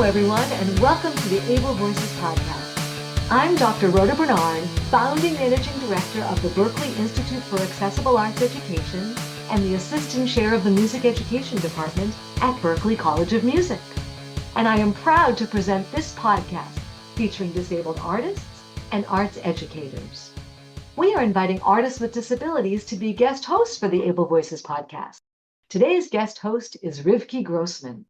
everyone, and welcome to the Able Voices podcast. I'm Dr. Rhoda Bernard, founding managing director of the Berklee Institute for Accessible Arts Education and the assistant chair of the music education department at Berklee College of Music. And I am proud to present this podcast featuring disabled artists and arts educators. We are inviting artists with disabilities to be guest hosts for the Able Voices podcast. Today's guest host is Rivky Grossman.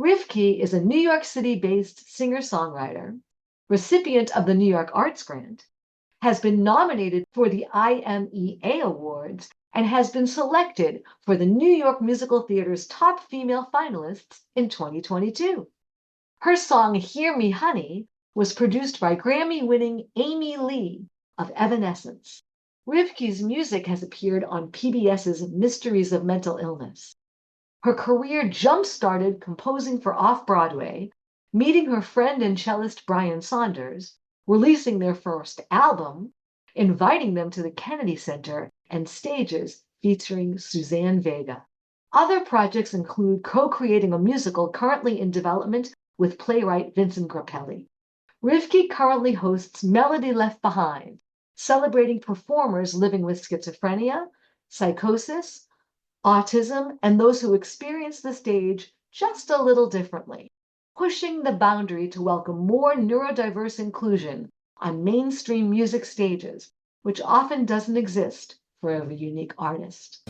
Rivky is a New York City-based singer-songwriter, recipient of the New York Arts Grant, has been nominated for the IMEA Awards, and has been selected for the New York Musical Theater's top female finalists in 2022. Her song, Hear Me Honey, was produced by Grammy-winning Amy Lee of Evanescence. Rivky's music has appeared on PBS's Mysteries of Mental Illness. Her career jump-started composing for Off-Broadway, meeting her friend and cellist Brian Saunders, releasing their first album, inviting them to the Kennedy Center, and stages featuring Suzanne Vega. Other projects include co-creating a musical currently in development with playwright Vincent Grappelli. Rivky currently hosts Melody Left Behind, celebrating performers living with schizophrenia, psychosis, autism, and those who experience the stage just a little differently, pushing the boundary to welcome more neurodiverse inclusion on mainstream music stages, which often doesn't exist for every unique artist.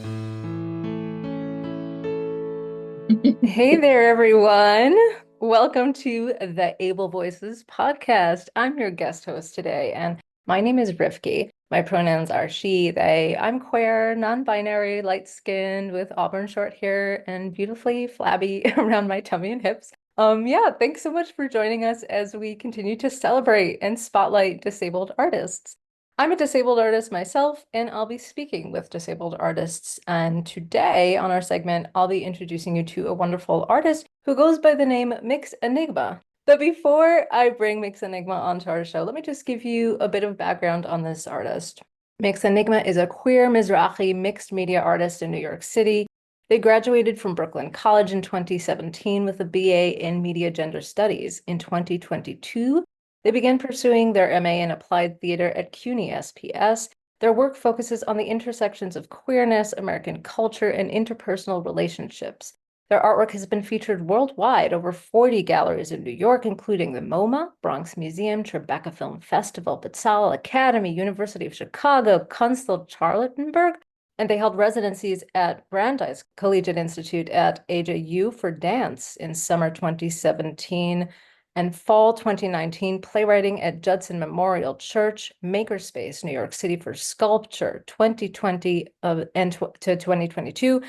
Hey there, everyone. Welcome to the Able Voices podcast. I'm your guest host today, and my name is Rivky. My pronouns are she, they. I'm queer, non-binary, light-skinned, with auburn short hair and beautifully flabby around my tummy and hips. Thanks so much for joining us as we continue to celebrate and spotlight disabled artists. I'm a disabled artist myself, and I'll be speaking with disabled artists. And today on our segment, I'll be introducing you to a wonderful artist who goes by the name Mx Enigma. But before I bring Mx Enigma onto our show, let me just give you a bit of background on this artist. Mx Enigma is a queer Mizrahi mixed media artist in New York City. They graduated from Brooklyn College in 2017 with a BA in Media Gender Studies. In 2022, they began pursuing their MA in Applied Theater at CUNY SPS. Their work focuses on the intersections of queerness, American culture, and interpersonal relationships. Their artwork has been featured worldwide, over 40 galleries in New York, including the MoMA, Bronx Museum, Tribeca Film Festival, Baccalaureate Academy, University of Chicago, Kunsthal Charlottenborg, and they held residencies at Brandeis Collegiate Institute at AJU for dance in summer 2017 and fall 2019, playwriting at Judson Memorial Church, Makerspace, New York City for sculpture 2020 to 2022,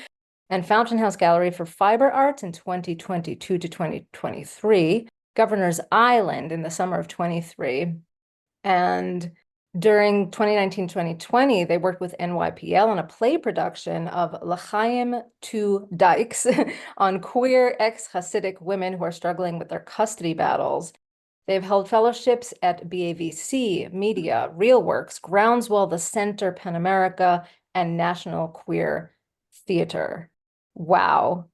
and Fountain House Gallery for Fiber Arts in 2022 to 2023, Governor's Island in the summer of 23. And during 2019-2020, they worked with NYPL on a play production of L'chaim to Dykes on queer ex-Hasidic women who are struggling with their custody battles. They've held fellowships at BAVC, Media, RealWorks, Groundswell, the Center, PEN America, and National Queer Theater. Wow.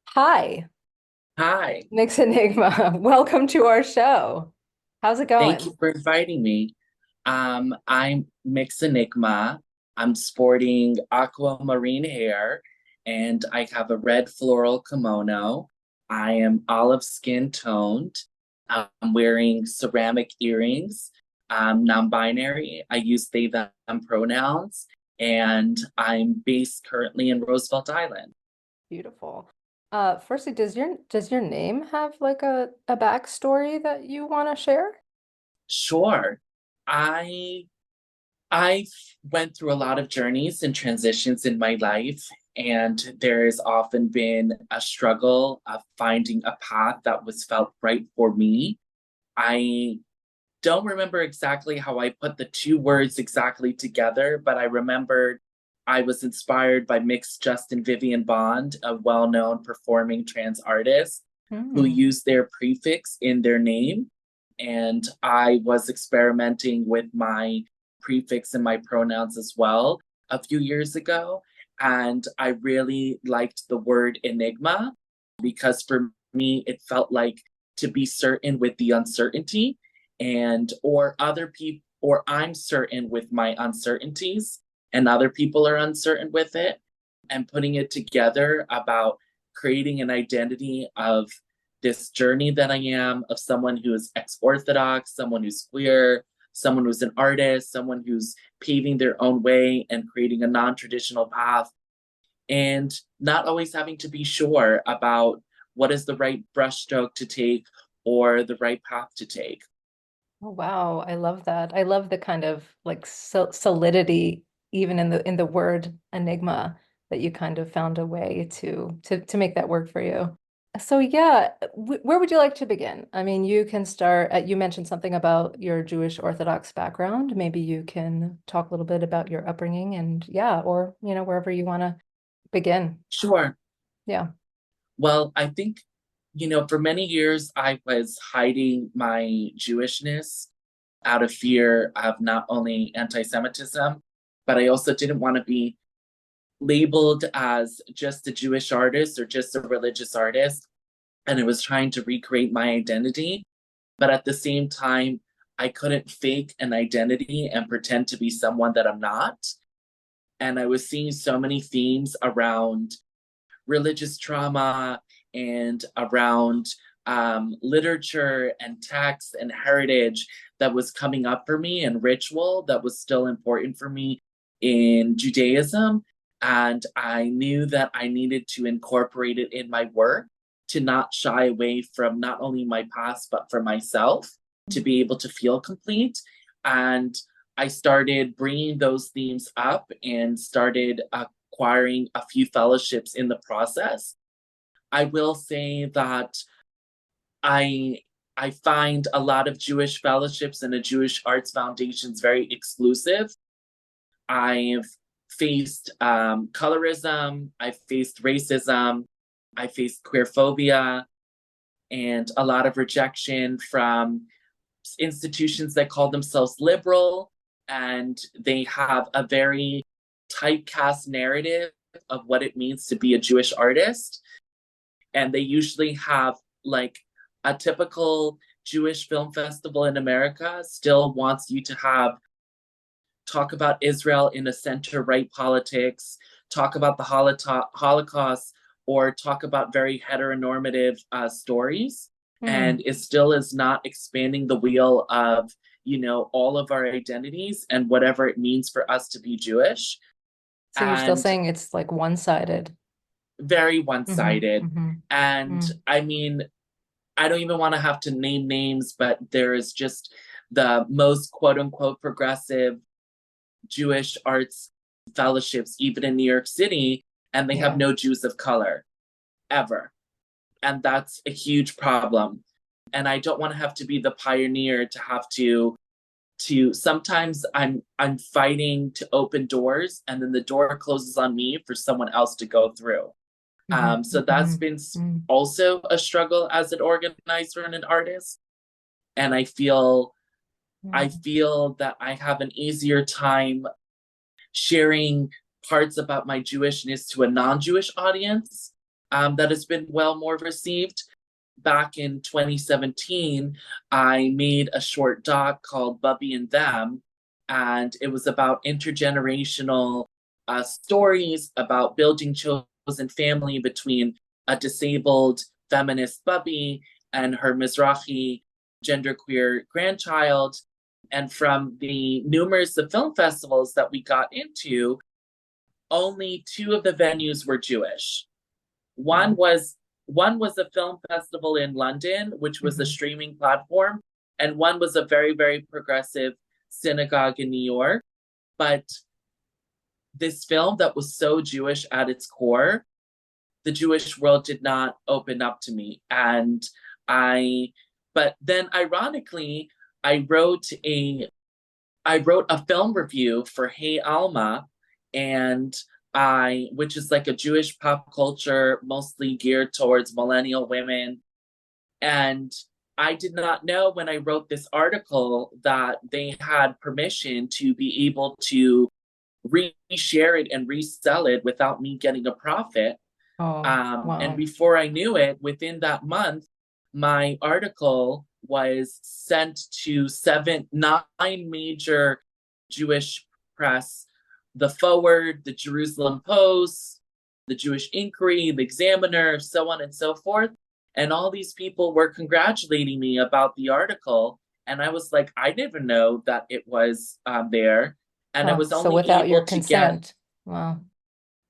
Hi. Hi. Mx Enigma. Welcome to our show. How's it going? Thank you for inviting me. I'm Mx Enigma. I'm sporting aquamarine hair, and I have a red floral kimono. I am olive skin toned. I'm wearing ceramic earrings. I'm non-binary. I use they, them pronouns, and I'm based currently in Roosevelt Island. Beautiful. Firstly, does your name have like a backstory that you want to share? Sure. I went through a lot of journeys and transitions in my life, and there's often been a struggle of finding a path that was felt right for me. I don't remember exactly how I put the two words exactly together, but I remembered I was inspired by Mix Justin Vivian Bond, a well-known performing trans artist who used their prefix in their name. And I was experimenting with my prefix and my pronouns as well a few years ago. And I really liked the word enigma because for me, it felt like to be certain with the uncertainty, and or other people, or I'm certain with my uncertainties and other people are uncertain with it, and putting it together about creating an identity of this journey that I am, of someone who is ex-Orthodox, someone who's queer, someone who's an artist, someone who's paving their own way and creating a non-traditional path, and not always having to be sure about what is the right brushstroke to take or the right path to take. Oh, wow. I love that. I love the kind of like solidity, even in the word enigma, that you kind of found a way to make that work for you. So yeah, where would you like to begin? I mean, you can start you mentioned something about your Jewish Orthodox background. Maybe you can talk a little bit about your upbringing and yeah, or wherever you want to begin. Sure. Yeah. Well, I think, for many years I was hiding my Jewishness out of fear of not only anti-Semitism, but I also didn't want to be labeled as just a Jewish artist or just a religious artist. And I was trying to recreate my identity. But at the same time, I couldn't fake an identity and pretend to be someone that I'm not. And I was seeing so many themes around religious trauma and around literature and text and heritage that was coming up for me, and ritual that was still important for me in Judaism. And I knew that I needed to incorporate it in my work, to not shy away from not only my past, but for myself, to be able to feel complete. And I started bringing those themes up and started acquiring a few fellowships in the process. I will say that I find a lot of Jewish fellowships and the Jewish Arts Foundations very exclusive. I've faced colorism, I've faced racism, I faced queerphobia, and a lot of rejection from institutions that call themselves liberal, and they have a very typecast narrative of what it means to be a Jewish artist. And they usually have like a typical Jewish film festival in America still wants you to talk about Israel in a center-right politics, talk about the Holocaust, or talk about very heteronormative stories. And it still is not expanding the wheel of, all of our identities and whatever it means for us to be Jewish. So you're still saying it's like one-sided. Very one-sided. And Mm. I mean, I don't even want to have to name names, but there is just the most quote unquote progressive Jewish arts fellowships, even in New York City, and they have no Jews of color ever. And that's a huge problem. And I don't want to have to be the pioneer to have to sometimes I'm fighting to open doors, and then the door closes on me for someone else to go through. So that's been also a struggle as an organizer and an artist. And I feel that I have an easier time sharing parts about my Jewishness to a non-Jewish audience that has been more received. Back in 2017, I made a short doc called Bubby and Them, and it was about intergenerational stories about building chosen family between a disabled feminist Bubby and her Mizrahi genderqueer grandchild. And from the numerous of film festivals that we got into, only 2 of the venues were Jewish. One was a film festival in London, which was a streaming platform, and one was a very, very progressive synagogue in New York. But this film that was so Jewish at its core, the Jewish world did not open up to me. But then ironically, I wrote a film review for Hey Alma, which is like a Jewish pop culture, mostly geared towards millennial women. And I did not know when I wrote this article that they had permission to be able to reshare it and resell it without me getting a profit. Wow. And before I knew it, within that month, my article was sent to nine major Jewish press, the Forward, the Jerusalem Post, the Jewish Inquiry, the Examiner, so on and so forth. And all these people were congratulating me about the article. And I was like, I didn't know that it was there. And I Oh, was so only without your able to get, consent. Wow.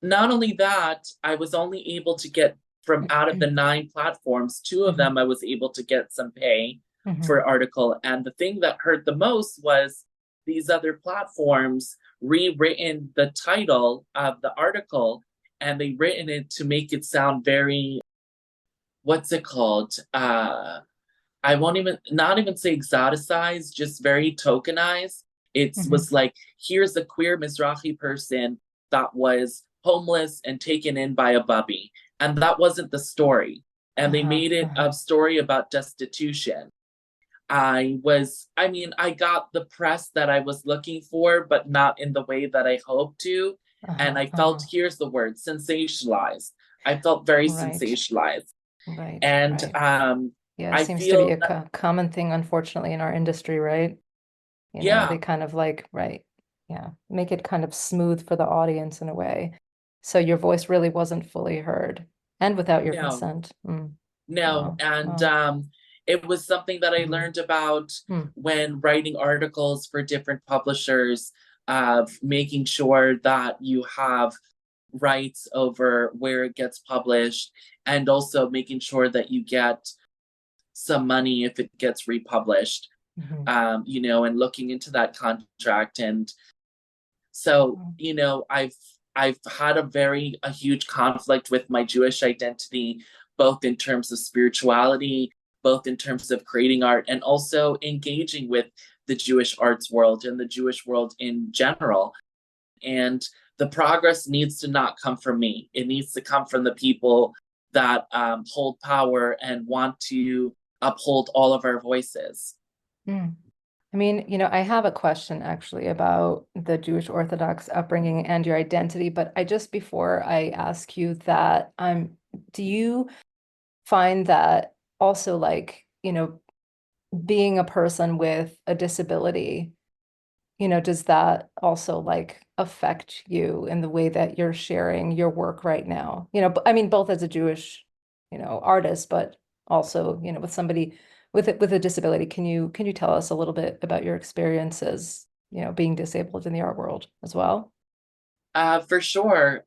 not only that, I was only able to get from out of the 9 platforms, 2 of them I was able to get some pay for article. And the thing that hurt the most was these other platforms rewritten the title of the article, and they written it to make it sound very, what's it called? I won't even, not even say exoticized, just very tokenized. It was like, here's a queer Mizrahi person that was homeless and taken in by a bubby. And that wasn't the story. And they made it a story about destitution. I got the press that I was looking for, but not in the way that I hoped to. And I felt, here's the word, sensationalized. I felt very sensationalized. And yeah, it I seems to be feel a common thing, unfortunately, in our industry, right? You know, they kind of like, make it kind of smooth for the audience in a way. So your voice really wasn't fully heard and without your no, consent. no. Wow. And Wow. it was something that I learned about when writing articles for different publishers, of making sure that you have rights over where it gets published, and also making sure that you get some money if it gets republished, and looking into that contract. And so, I've had a huge conflict with my Jewish identity, both in terms of spirituality, both in terms of creating art, and also engaging with the Jewish arts world and the Jewish world in general. And the progress needs to not come from me. It needs to come from the people that hold power and want to uphold all of our voices. I mean, I have a question actually about the Jewish Orthodox upbringing and your identity, but before I ask you that, do you find that also, like, being a person with a disability, does that also like affect you in the way that you're sharing your work right now? I mean, both as a Jewish, artist, but also, with somebody with a disability. Can you tell us a little bit about your experiences, being disabled in the art world as well? For sure.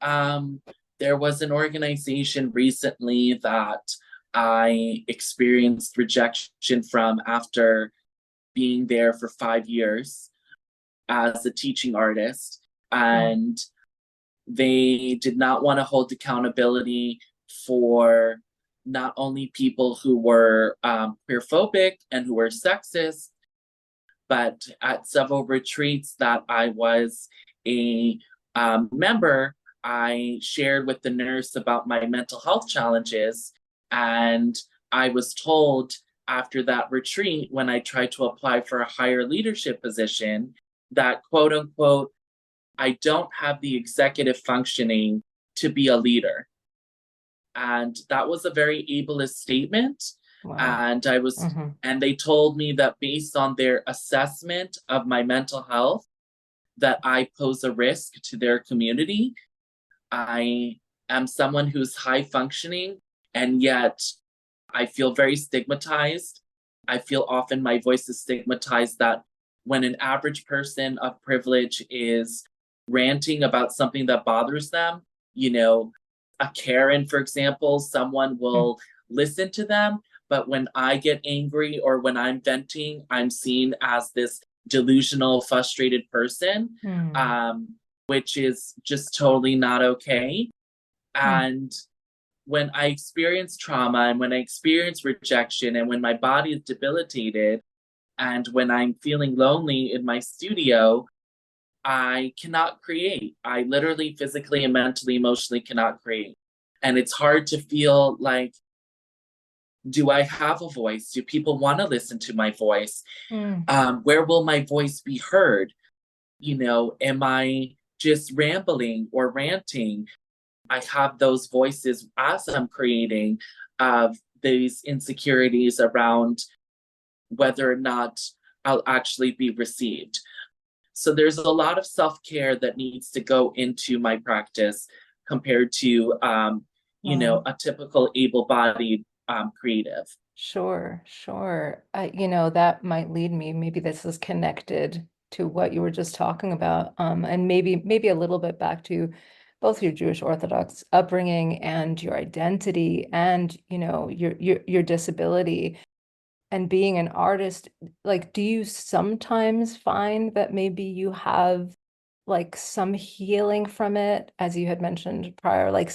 There was an organization recently that I experienced rejection from after being there for 5 years as a teaching artist. And they did not want to hold accountability for not only people who were queerphobic and who were sexist, but at several retreats that I was a member, I shared with the nurse about my mental health challenges. And I was told after that retreat, when I tried to apply for a higher leadership position, that quote unquote, I don't have the executive functioning to be a leader. And that was a very ableist statement. Wow. And and they told me that based on their assessment of my mental health, that I pose a risk to their community. I am someone who's high functioning, and yet I feel very stigmatized. I feel often my voice is stigmatized, that when an average person of privilege is ranting about something that bothers them, a Karen, for example, someone will listen to them. But when I get angry or when I'm venting, I'm seen as this delusional, frustrated person, which is just totally not okay. And when I experience trauma and when I experience rejection and when my body is debilitated and when I'm feeling lonely in my studio, I cannot create. I literally, physically and mentally, emotionally cannot create. And it's hard to feel like, do I have a voice? Do people want to listen to my voice? Where will my voice be heard? Am I just rambling or ranting? I have those voices as I'm creating of these insecurities around whether or not I'll actually be received. So there's a lot of self-care that needs to go into my practice compared to, a typical able-bodied creative. Sure, sure. That might lead me, maybe this is connected to what you were just talking about, and maybe a little bit back to both your Jewish Orthodox upbringing and your identity and, your disability and being an artist. Like, do you sometimes find that maybe you have like some healing from it, as you had mentioned prior, like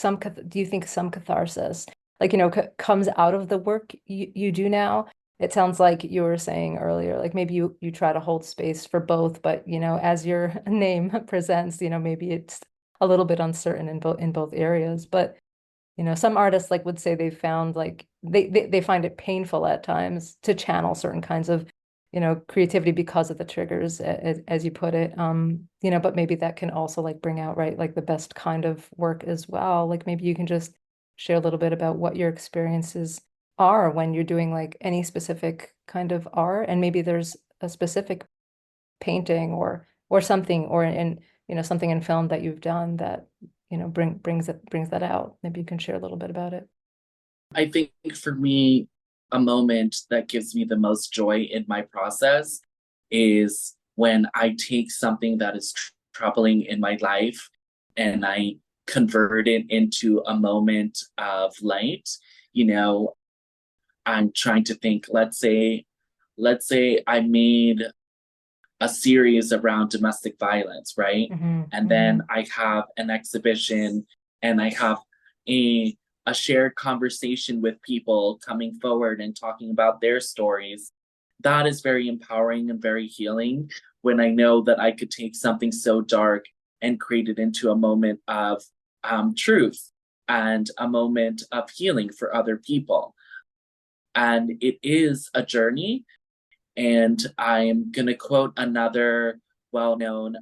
do you think some catharsis, like, comes out of the work you do now? It sounds like you were saying earlier, like maybe you try to hold space for both, but as your name presents, maybe it's a little bit uncertain in both areas. But some artists like would say they found like they find it painful at times to channel certain kinds of creativity because of the triggers, as you put it. But maybe that can also like bring out, right, like the best kind of work as well. Like maybe you can just share a little bit about what your experiences are when you're doing like any specific kind of art, and maybe there's a specific painting or something, or in something in film that you've done that brings that out. Maybe you can share a little bit about it. I think for me, a moment that gives me the most joy in my process is when I take something that is troubling in my life and I convert it into a moment of light. I'm trying to think, let's say I made a series around domestic violence, right? And then I have an exhibition and I have a shared conversation with people coming forward and talking about their stories. That is very empowering and very healing when I know that I could take something so dark and create it into a moment of truth and a moment of healing for other people. And it is a journey. And I'm going to quote another well-known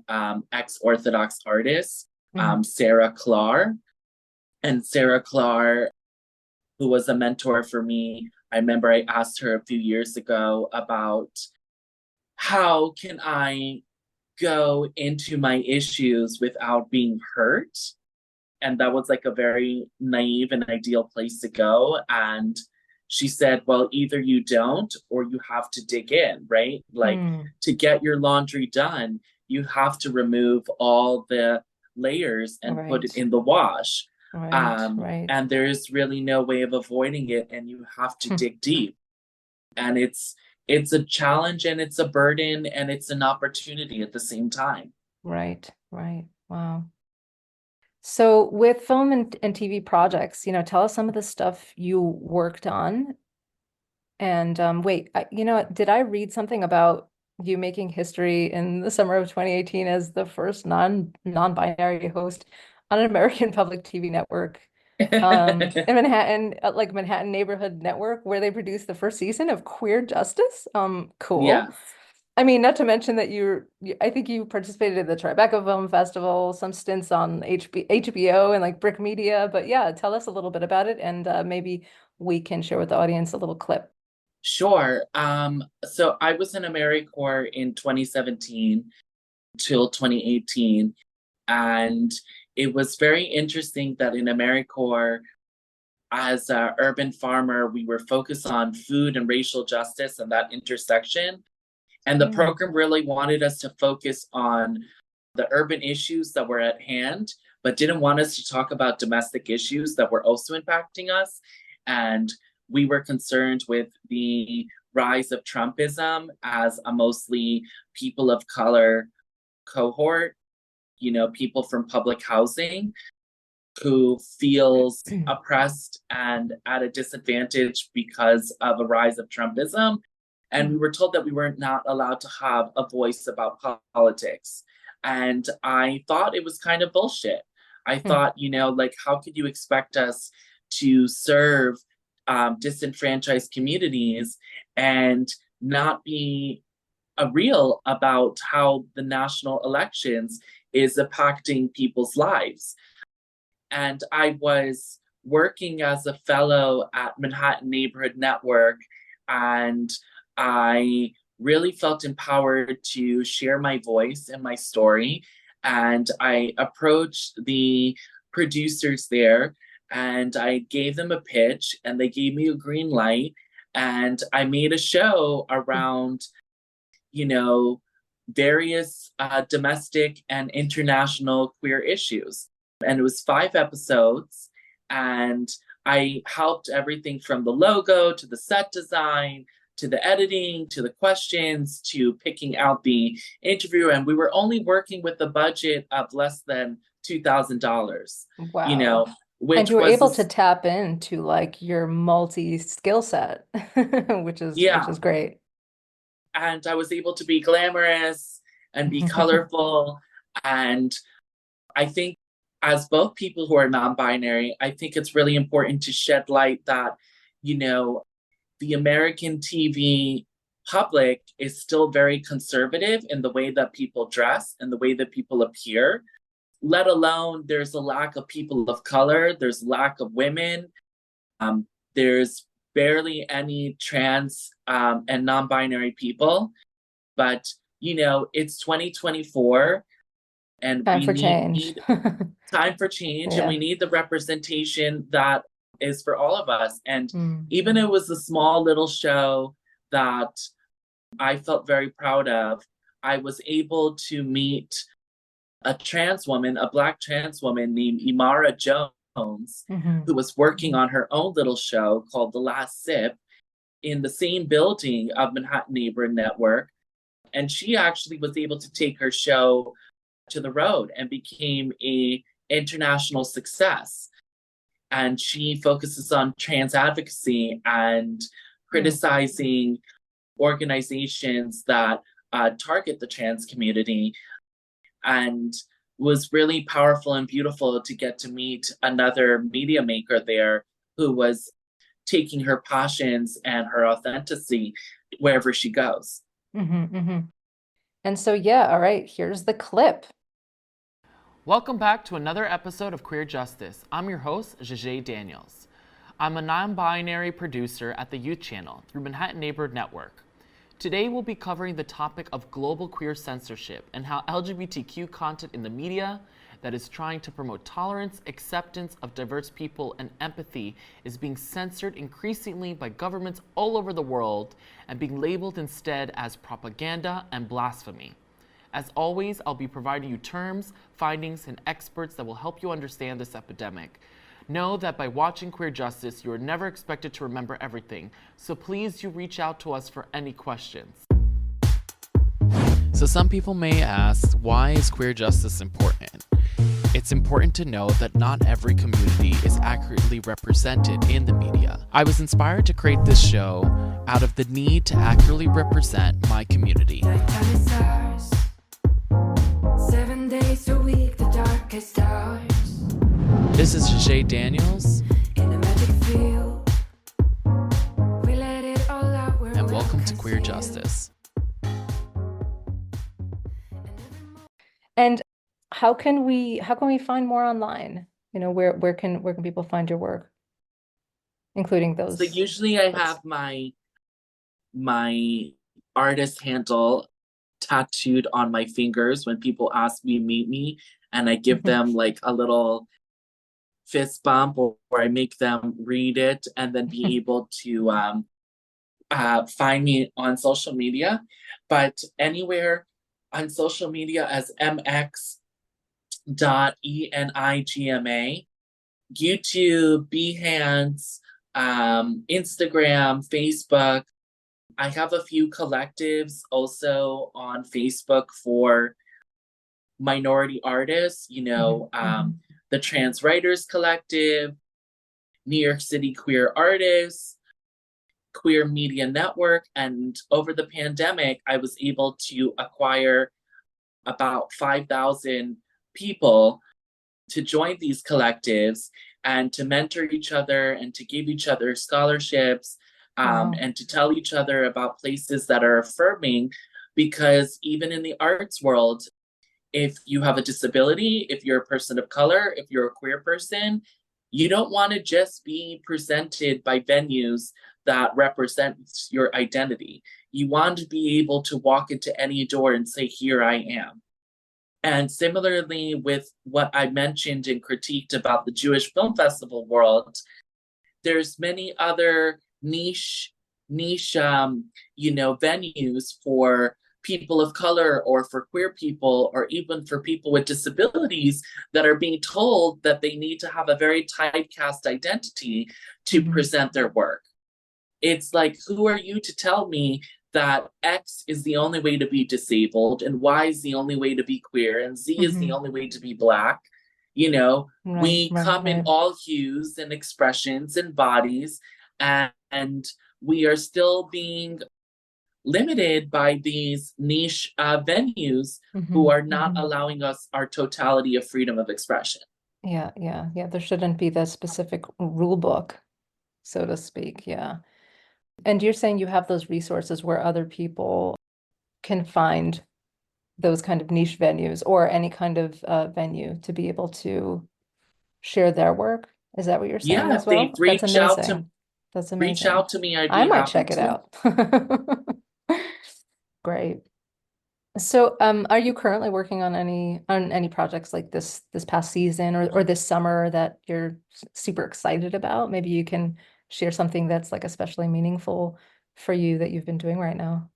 ex-Orthodox artist, Sara McLachlan. And Sara McLachlan, who was a mentor for me, I remember I asked her a few years ago about how can I go into my issues without being hurt? And that was like a very naive and ideal place to go. And she said, well, either you don't or you have to dig in, right? Like to get your laundry done, you have to remove all the layers and put it in the wash. Right. And there's really no way of avoiding it. And you have to dig deep. And it's a challenge and it's a burden and it's an opportunity at the same time. Right. Wow. So with film and TV projects, tell us some of the stuff you worked on. And wait, did I read something about you making history in the summer of 2018 as the first non-binary host on an American public TV network in Manhattan, like Manhattan Neighborhood Network, where they produced the first season of Queer Justice? Cool. Yes. I mean, not to mention that I think you participated in the Tribeca Film Festival, some stints on HBO and like Brick Media. But yeah, tell us a little bit about it, and maybe we can share with the audience a little clip. Sure. So I was in AmeriCorps in 2017 till 2018. And it was very interesting that in AmeriCorps, as an urban farmer, we were focused on food and racial justice and that intersection. And the program really wanted us to focus on the urban issues that were at hand, but didn't want us to talk about domestic issues that were also impacting us. And we were concerned with the rise of Trumpism as a mostly people of color cohort, people from public housing who feels oppressed and at a disadvantage because of a rise of Trumpism. And we were told that we were not allowed to have a voice about politics. And I thought it was kind of bullshit. I thought, like, how could you expect us to serve disenfranchised communities and not be real about how the national elections is impacting people's lives? And I was working as a fellow at Manhattan Neighborhood Network, and I really felt empowered to share my voice and my story. And I approached the producers there and I gave them a pitch and they gave me a green light. And I made a show around, various domestic and international queer issues. And it was 5 episodes. And I helped everything from the logo to the set design, to the editing, to the questions, to picking out the interview. And we were only working with a budget of less than $2,000. Wow. Which and you were was able to tap into like your multi-skill set, which is great. And I was able to be glamorous and be colorful. And I think as both people who are non-binary, I think it's really important to shed light that, the American TV public is still very conservative in the way that people dress and the way that people appear, let alone there's a lack of people of color, there's lack of women, there's barely any trans and non-binary people. But, it's 2024 and time for change. Time for change. And we need the representation that is for all of us. And even it was a small little show that I felt very proud of, I was able to meet a Black trans woman named Imara Jones, who was working on her own little show called The Last Sip in the same building of Manhattan Neighborhood Network. And she actually was able to take her show to the road and became an international success. And she focuses on trans advocacy and criticizing organizations that target the trans community. And was really powerful and beautiful to get to meet another media maker there who was taking her passions and her authenticity wherever she goes. And so, all right, here's the clip. Welcome back to another episode of Queer Justice. I'm your host, Jacques Daniels. I'm a non-binary producer at the Youth Channel through Manhattan Neighborhood Network. Today we'll be covering the topic of global queer censorship and how LGBTQ content in the media that is trying to promote tolerance, acceptance of diverse people, and empathy is being censored increasingly by governments all over the world and being labeled instead as propaganda and blasphemy. As always, I'll be providing you terms, findings, and experts that will help you understand this epidemic. Know that by watching Queer Justice, you are never expected to remember everything, so please do reach out to us for any questions. So some people may ask, why is queer justice important? It's important to know that not every community is accurately represented in the media. I was inspired to create this show out of the need to accurately represent my community. 7 days a week, the darkest hours. This is Jacques Daniels, In a magic field, we let it all out. and welcome to Queer Justice. And how can we find more online? Where can people find your work, including those? So usually I have my artist handle tattooed on my fingers when people ask me to meet me, and I give them like a little fist bump or I make them read it and then be able to find me on social media. But anywhere on social media as mx.enigma, YouTube, Behance, Instagram, Facebook. I have a few collectives also on Facebook for minority artists, the Trans Writers Collective, New York City Queer Artists, Queer Media Network. And over the pandemic, I was able to acquire about 5,000 people to join these collectives and to mentor each other and to give each other scholarships. And to tell each other about places that are affirming, because even in the arts world, if you have a disability, if you're a person of color, if you're a queer person, You don't want to just be presented by venues that represent your identity. You want to be able to walk into any door and say, here I am. And similarly with what I mentioned and critiqued about the Jewish Film Festival world, there's many other niche venues for people of color or for queer people or even for people with disabilities that are being told that they need to have a very typecast identity to present their work. It's like, who are you to tell me that X is the only way to be disabled and Y is the only way to be queer and Z is the only way to be Black? We come in all hues and expressions and bodies, and we are still being limited by these niche venues who are not allowing us our totality of freedom of expression. Yeah. There shouldn't be the specific rule book, so to speak. Yeah. And you're saying you have those resources where other people can find those kind of niche venues or any kind of venue to be able to share their work. Is that what you're saying as If well? they That's reach out to amazing. That's reach amazing. out to me, I'd be I might happy check it to. out. Great. So, are you currently working on any projects like this past season or this summer that you're super excited about? Maybe you can share something that's like especially meaningful for you that you've been doing right now.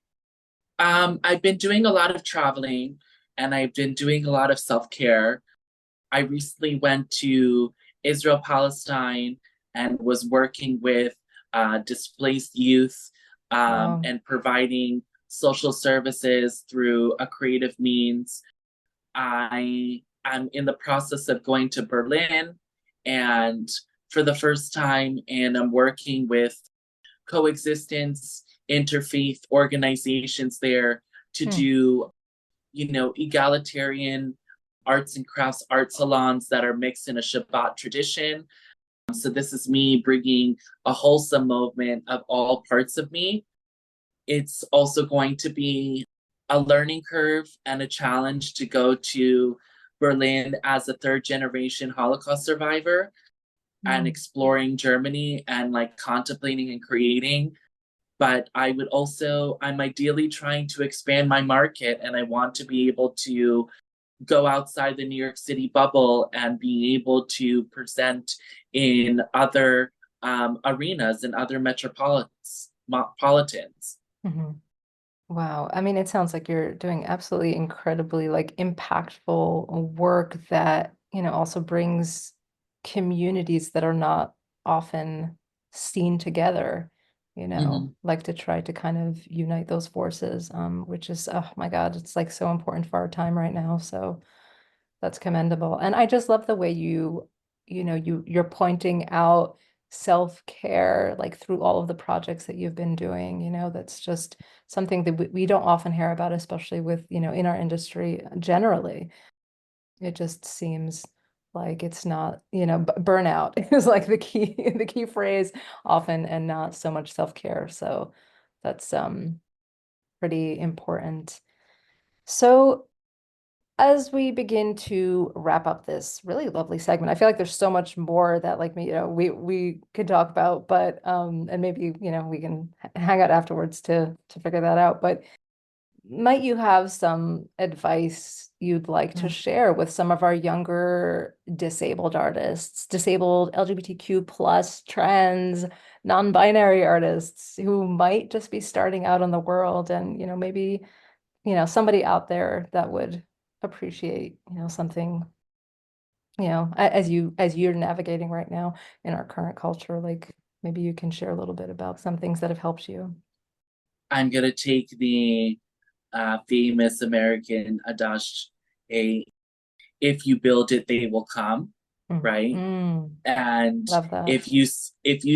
I've been doing a lot of traveling and I've been doing a lot of self-care. I recently went to Israel, Palestine, and was working with displaced youth Wow. and providing social services through a creative means. I'm in the process of going to Berlin and for the first time, and I'm working with coexistence interfaith organizations there to do, egalitarian arts and crafts art salons that are mixed in a Shabbat tradition. So this is me bringing a wholesome movement of all parts of me. It's also going to be a learning curve and a challenge to go to Berlin as a third generation Holocaust survivor and exploring Germany and like contemplating and creating. But I'm ideally trying to expand my market, and I want to be able to go outside the New York City bubble and be able to present in other arenas and other metropolitans. Wow. I mean, it sounds like you're doing absolutely incredibly like impactful work that, also brings communities that are not often seen together, like to try to kind of unite those forces, which is, oh my God, it's like so important for our time right now. So that's commendable. And I just love the way you're pointing out self-care like through all of the projects that you've been doing, that's just something that we don't often hear about, especially with, in our industry generally. It just seems like it's not, burnout is like the key phrase often and not so much self-care. So that's pretty important. So as we begin to wrap up this really lovely segment, I feel like there's so much more that like we could talk about, but and maybe we can hang out afterwards to figure that out. But might you have some advice you'd like to share with some of our younger disabled artists, disabled LGBTQ plus trans non-binary artists who might just be starting out in the world and maybe somebody out there that would appreciate, something, as you're navigating right now in our current culture, like maybe you can share a little bit about some things that have helped you. I'm going to take the famous American adage, if you build it, they will come, right? And Love that. if you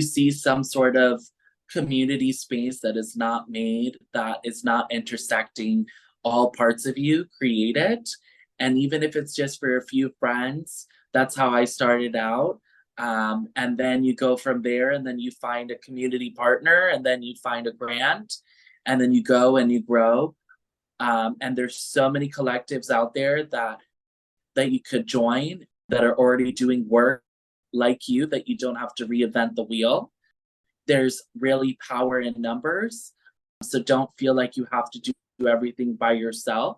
see some sort of community space that is not made, that is not intersecting all parts of you, create it. And even if it's just for a few friends, that's how I started out. And then you go from there, and then you find a community partner, and then you find a grant, and then you go and you grow. And there's so many collectives out there that you could join that are already doing work like you, that you don't have to reinvent the wheel. There's really power in numbers. So don't feel like you have to do everything by yourself.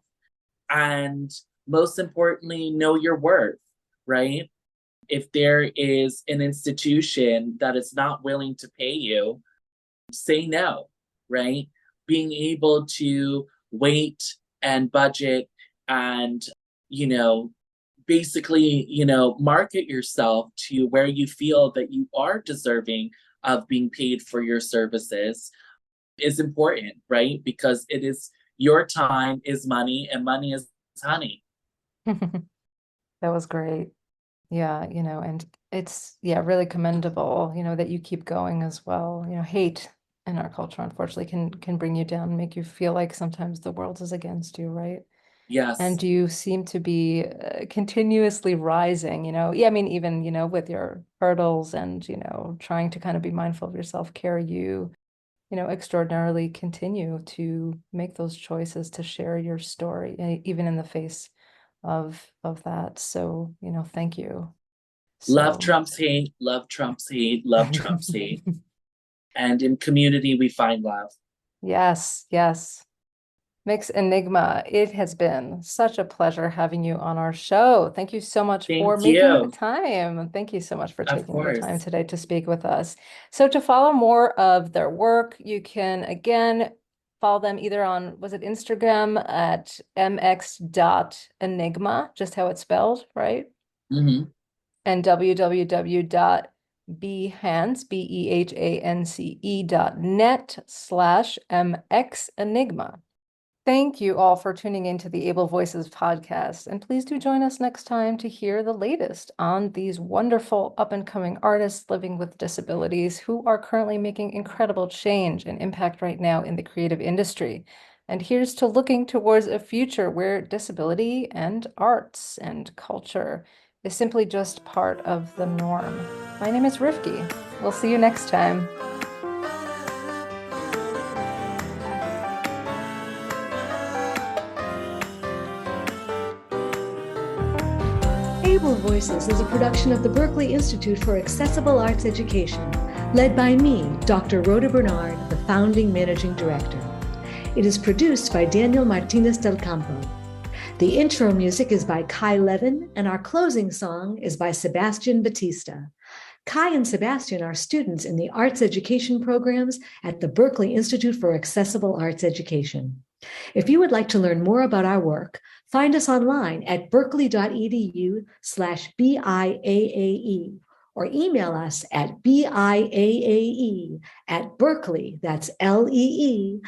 And most importantly, know your worth, right? If there is an institution that is not willing to pay you, say no, right? Being able to wait and budget and, basically, market yourself to where you feel that you are deserving of being paid for your services is important, right? Because it is your time is money and money is honey. That was great. Yeah, and it's really commendable, that you keep going as well. Hate in our culture, unfortunately, can bring you down and make you feel like sometimes the world is against you, right? Yes. And you seem to be continuously rising, I mean, even, with your hurdles and, trying to kind of be mindful of your self-care, you extraordinarily continue to make those choices to share your story, even in the face of that. So, thank you. Love So trumps hate, love trumps hate, love trumps hate. And in community, we find love. Yes, yes. Mx Enigma, it has been such a pleasure having you on our show. Thank you so much for Thank making the you. time. Thank you so much for Of taking the time course. today to speak with us. So to follow more of their work, you can again follow them either on, was it Instagram at mx.enigma, just how it's spelled, right? Mm-hmm. And www.behance.net/mx Enigma. Thank you all for tuning into the Able Voices podcast, and please do join us next time to hear the latest on these wonderful up-and-coming artists living with disabilities who are currently making incredible change and impact right now in the creative industry. And here's to looking towards a future where disability and arts and culture is simply just part of the norm. My name is Rivky. We'll see you next time. Able Voices is a production of the Berkeley Institute for Accessible Arts Education, led by me, Dr. Rhoda Bernard, the founding managing director. It is produced by Daniel Martinez del Campo. The intro music is by Kai Levin, and our closing song is by Sebastian Batista. Kai and Sebastian are students in the arts education programs at the Berkeley Institute for Accessible Arts Education. If you would like to learn more about our work, find us online at berkeley.edu/BIAAE or email us at BIAAE@berkeley, that's LEE.edu.